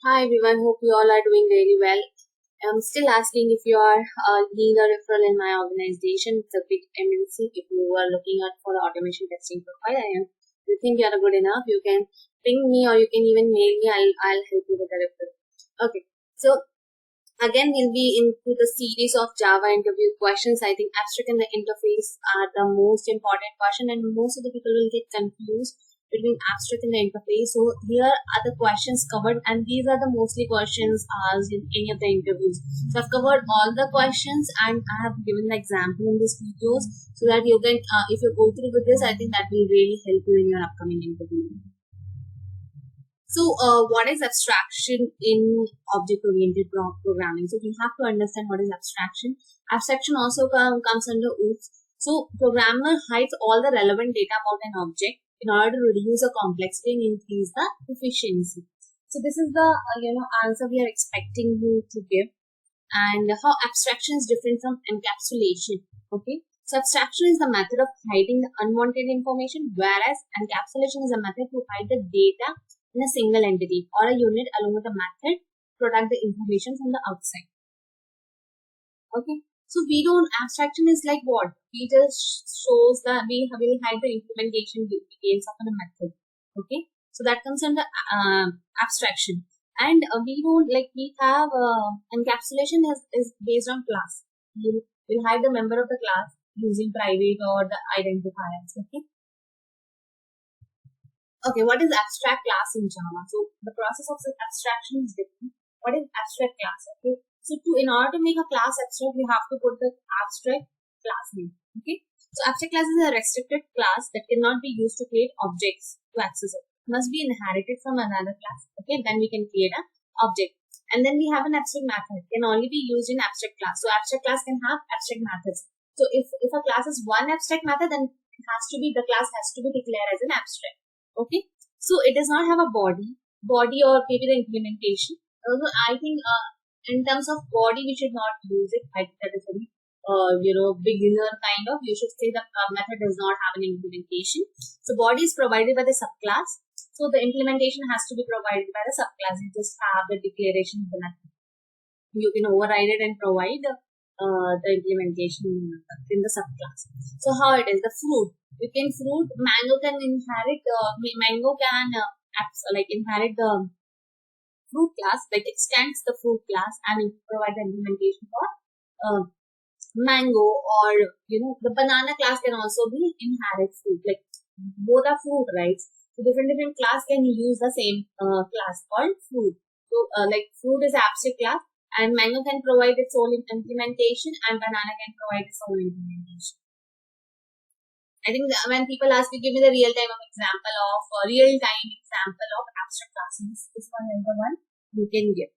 Hi everyone, hope you all are doing really well. I'm still asking if you are needing a referral in my organization. It's a big MNC. If you are looking at for the automation testing profile, you think you are good enough, you can ping me or you can even mail me. I'll help you with the referral. Okay, so again we'll be into the series of Java interview questions. I think abstract and the interface are the most important question, and most of the people will get confused between abstract and the interface. So here are the questions covered, and these are the mostly questions asked in any of the interviews. So I've covered all the questions and I have given the example in these videos so that you can, if you go through with this, I think that will really help you in your upcoming interview. So what is abstraction in object-oriented programming? So we have to understand what is abstraction. Abstraction also comes under OOPS. So programmer hides all the relevant data about an object in order to reduce the complexity and increase the efficiency. So this is the answer we are expecting you to give, and how abstraction is different from encapsulation. Okay, so abstraction is the method of hiding the unwanted information, whereas encapsulation is a method to hide the data in a single entity or a unit along with a method to protect the information from the outside. Okay, so we don't, abstraction is like what? We just shows that we will hide the implementation details of a method. Okay, so that comes under abstraction. And we don't, like, we have encapsulation is based on class. We'll hide the member of the class using private or the identifiers. Okay, what is abstract class in Java? So the process of abstraction is different. What is abstract class? Okay, so in order to make a class abstract, you have to put the abstract class name. Okay, so abstract class is a restricted class that cannot be used to create objects to access it. It must be inherited from another class. Okay, then we can create an object. And then we have an abstract method. It can only be used in abstract class. So abstract class can have abstract methods. So if a class is one abstract method, then the class has to be declared as an abstract. Okay, so it does not have a body or maybe the implementation. Also, I think in terms of body, we should not use it. I think that is very beginner kind of. You should say the method does not have an implementation. So body is provided by the subclass. So the implementation has to be provided by the subclass. You just have the declaration of the method. You can override it and provide the implementation in the subclass. So how it is, the fruit. Mango can inherit, inherit the fruit class, like extends the fruit class and provide the implementation for mango, or the banana class can also be inherit fruit, like both are fruit, right? So different class can use the same class called fruit. So like fruit is abstract class, and mango can provide its own implementation and banana can provide its own implementation. I think when people ask me, give me the real-time example of abstract classes. This one is the one you can give.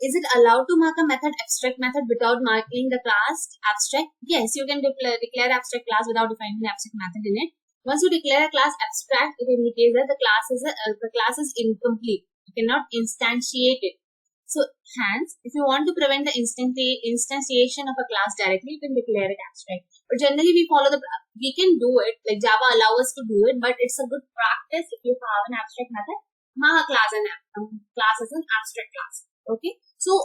Is it allowed to mark a method abstract method without marking the class abstract? Yes, you can declare abstract class without defining the abstract method in it. Once you declare a class abstract, it indicates that the class is incomplete. You cannot instantiate it. So hence, if you want to prevent the instantiation of a class directly, you can declare it abstract. But generally, we can do it, like Java allows us to do it, but it's a good practice if you have an abstract method, mark a class as an abstract class. Okay, so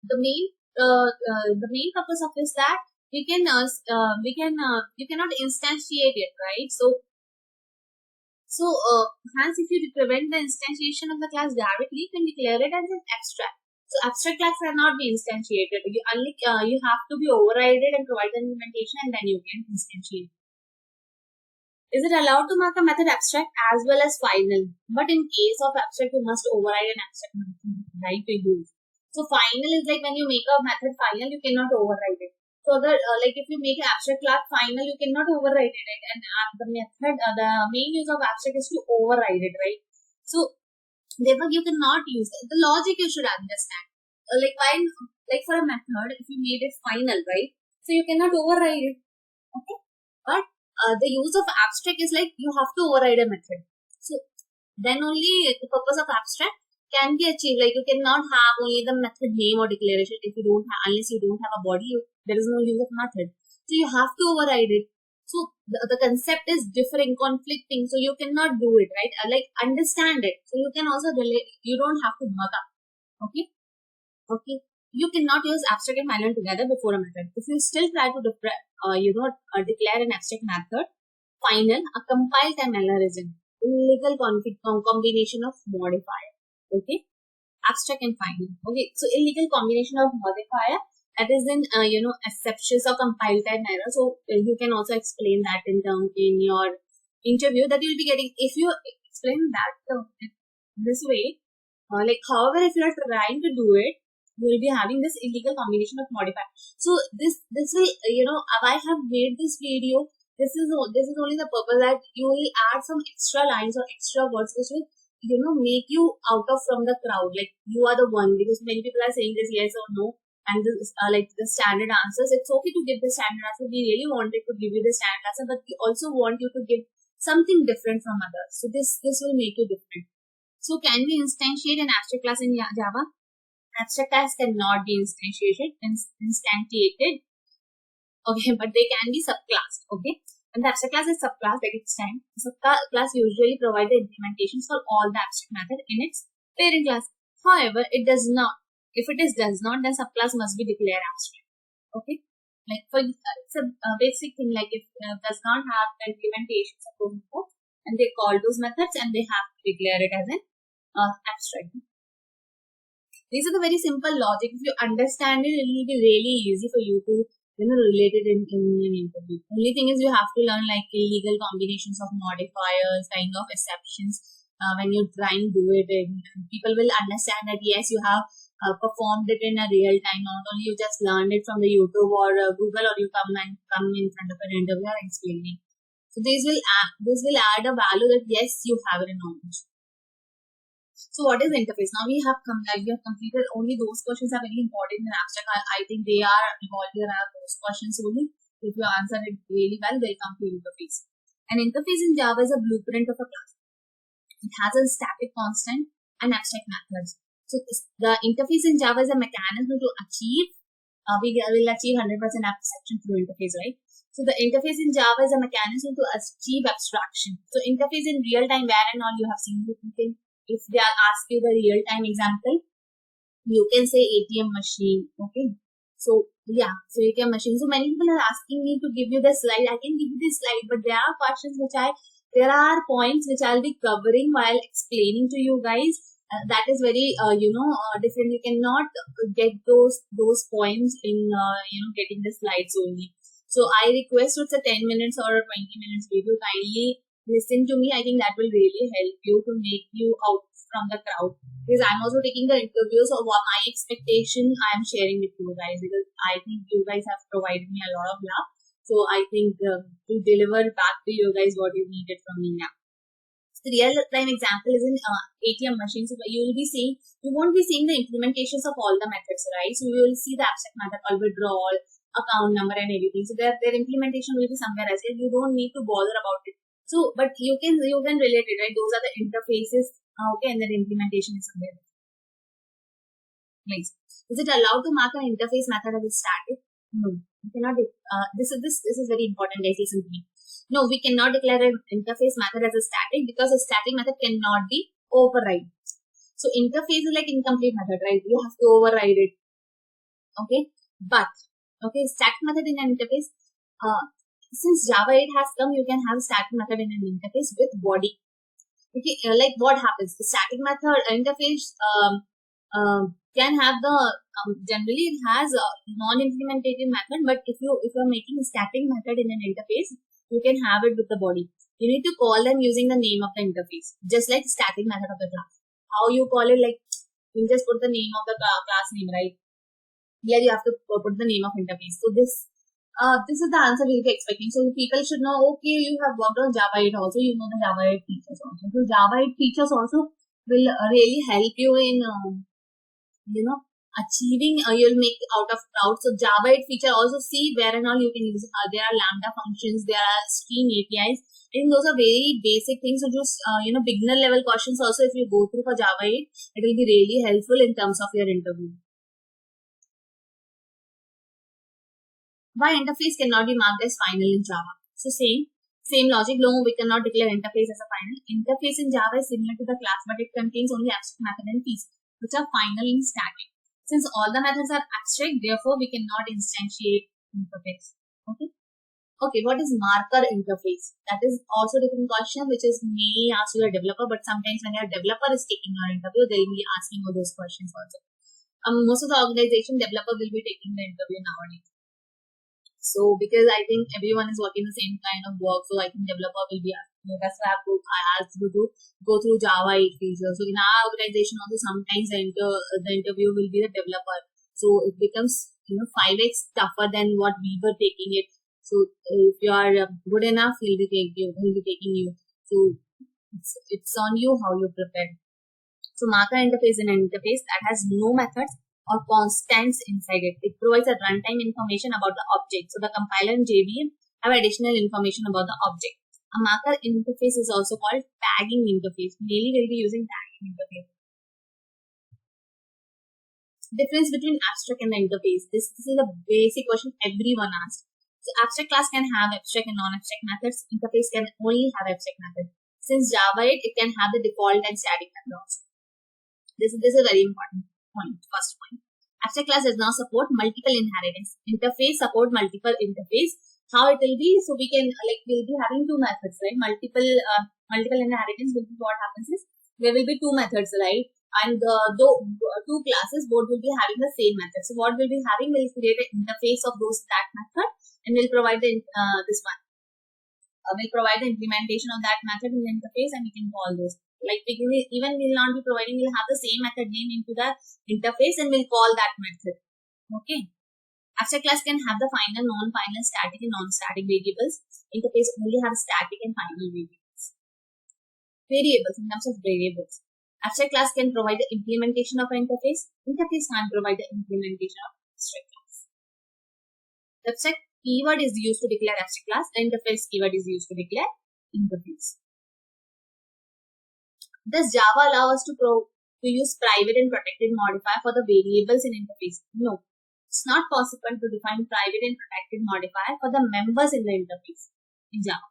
the main purpose of this that you cannot instantiate it, right? So hence, if you prevent the instantiation of the class directly, you can declare it as an abstract. So abstract class cannot be instantiated. You have to be overridden and provide the implementation, and then you can instantiate. Is it allowed to mark a method abstract as well as final? But in case of abstract, you must override an abstract method, right, to use. So final is like when you make a method final, you cannot override it. So like if you make an abstract class final, you cannot override it, right? And the main use of abstract is to override it, right? So therefore, you cannot use it. The logic you should understand. Like for a method, if you made it final, right? So you cannot override it. Okay, but the use of abstract is like you have to override a method. So then only the purpose of abstract can be achieved. Like you cannot have only the method name or declaration if you don't have, unless you don't have a body. There is no use of method. So you have to override it. So the concept is differing, conflicting, so you cannot do it, right? Like understand it. So you can also relate, you don't have to mug up. Okay? Okay. You cannot use abstract and final together before a method. If you still try to declare an abstract method, final, a compile time mannerism, illegal combination of modifier. Okay, abstract and final. Okay, so illegal combination of modifier, that is in exceptions or compile time error. So you can also explain that in your interview, that you'll be getting if you explain that this way. Like, however, if you are trying to do it, you will be having this illegal combination of modifier. So this will I have made this video. This is only the purpose that you will add some extra lines or extra words which will make you out of from the crowd. Like, you are the one, because many people are saying this yes or no, and this like the standard answers. It's okay to give the standard answer. We really wanted to give you the standard answer, but we also want you to give something different from others. So this will make you different. So can we instantiate an abstract class in Java? Abstract class cannot be instantiated. Okay, but they can be subclassed. Okay, and the abstract class is subclass at its time. The subclass usually provide the implementations for all the abstract method in its parent class. However, it does not. If it does not, then subclass must be declared abstract. Okay, like for it's a basic thing. Like, if does not have the implementations of those methods, and they call those methods, and they have to declare it as an abstract. These are the very simple logic. If you understand it, it will be really easy for you to relate it in an interview. Only thing is, you have to learn like illegal combinations of modifiers, kind of exceptions when you try and do it. And people will understand that yes, you have performed it in a real time. Not only you just learned it from the YouTube or Google, or you come in front of an interviewer explaining. So this will add a value that yes, you have a knowledge. So what is interface? Now we have completed only those questions are very important in abstract. I think they are involved here are those questions only. If you answer it really well, they'll come to interface. An interface in Java is a blueprint of a class. It has a static constant and abstract methods. So the interface in Java is a mechanism to achieve, we will achieve 100% abstraction through interface, right? So the interface in Java is a mechanism to achieve abstraction. So interface in real time, where and all you have seen, if they ask you the real time example, you can say ATM machine. Okay. So yeah, so ATM machine. So many people are asking me to give you the slide. I can give you this slide, but there are questions there are points which I'll be covering while explaining to you guys. That is very different. You cannot get those points in getting the slides only. So I request it's a 10 minutes or a 20 minutes video. Kindly listen to me. I think that will really help you to make you out from the crowd, because I'm also taking the interviews of what my expectation I'm sharing with you guys, because I think you guys have provided me a lot of love. So I think to deliver back to you guys what you needed from me now. So the real time example is in ATM machines. So you won't be seeing the implementations of all the methods, right? So you will see the abstract method called withdrawal, account number, and everything. So their implementation will be somewhere else. You don't need to bother about it. So, but you can relate it, right? Those are the interfaces, okay, and then implementation is somewhere. Nice. Is it allowed to mark an interface method as a static? No, you cannot. This is very important, guys. Listen to me. No, we cannot declare an interface method as a static, because a static method cannot be override. So interface is like incomplete method, right? You have to override it. Okay, but static method in an interface. Since Java 8 has come, you can have static method in an interface with body. Okay, like what happens? The static method interface can have the generally it has a non-implementative method, but if you're making a static method in an interface, you can have it with the body. You need to call them using the name of the interface, just like static method of the class. How you call it? Like, you just put the name of the class name, right? Here you have to put the name of interface. So this is the answer we'll be expecting. So people should know, okay, you have worked on Java 8 also, you know the Java 8 features also. So Java 8 features also will really help you in, achieving, you'll make out of crowd. So Java 8 feature also, see where and all you can use. There are Lambda functions, there are stream APIs. I think those are very basic things. So just, beginner level questions also, if you go through for Java 8, it will be really helpful in terms of your interview. Why interface cannot be marked as final in Java? So same logic. No, we cannot declare interface as a final. Interface in Java is similar to the class, but it contains only abstract method and keys, which are final and static. Since all the methods are abstract, therefore we cannot instantiate interface. Okay. Okay, what is marker interface? That is also a different question, which is mainly asked to a developer, but sometimes when your developer is taking your interview, they will be asking you those questions also. Most of the organization developer will be taking the interview nowadays. So because I think everyone is working the same kind of work, so I think developer will be asking you. That's why I asked you to go through Java 8 features. So in our organization also sometimes the interview will be the developer. So it becomes 5x tougher than what we were taking it. So if you are good enough, he'll be taking you. So it's on you how you prepare. So marker interface is an interface that has no methods or constants inside it. It provides a runtime information about the object. So the compiler and JVM have additional information about the object. A marker interface is also called tagging interface. Mainly we'll be using tagging interface. Difference between abstract and the interface. This is a basic question everyone asks. So abstract class can have abstract and non-abstract methods. Interface can only have abstract methods. Since Java 8, it can have the default and static methods. This is a very important point. First point. Abstract class does not support multiple inheritance. Interface support multiple interface. How it will be? So we can we'll be having two methods, right? Multiple inheritance will be what happens is there will be two methods, right? And two classes both will be having the same method. So what we'll be having, we'll create an interface of that method. And we'll provide this one. We'll provide the implementation of that method in the interface, and we can call those. Even we'll not be providing, we'll have the same method name into the interface, and we'll call that method. Okay. Abstract class can have the final, non-final, static, and non-static variables. Interface only have static and final variables. Variables, in terms of variables. Abstract class can provide the implementation of an interface. Interface can't provide the implementation of abstract class. The abstract keyword is used to declare abstract class. The interface keyword is used to declare interface. Does Java allow us to use private and protected modifier for the variables in interface? No. It's not possible to define private and protected modifier for the members in the interface in Java.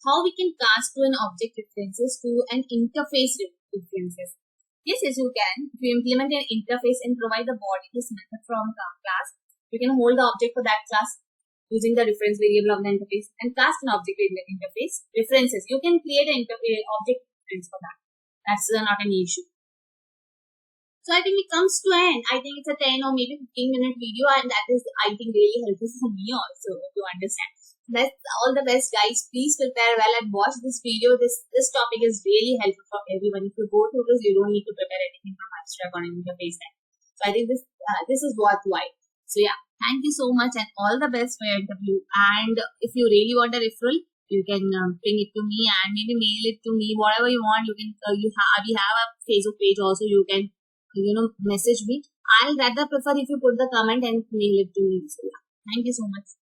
How we can cast to an object references to an interface references? Yes, you can. If you implement an interface and provide the body this method from class, you can hold the object for that class using the reference variable of the interface and cast an object in the interface references. You can create an object reference for that. That's not an issue. So I think it comes to an end. I think it's a 10 or maybe 15-minute video, and that is, I think, really helpful for me also to understand. That's all the best, guys. Please prepare well and watch this video. This topic is really helpful for everyone. If you go through this, you don't need to prepare anything from abstract or interface. So I think this is worthwhile. So yeah. Thank you so much and all the best for your interview. And if you really want a referral, you can ping it to me and maybe mail it to me, whatever you want. You can we have a Facebook page also. You can message me. I'll rather prefer if you put the comment and mail it to me. So yeah. Thank you so much.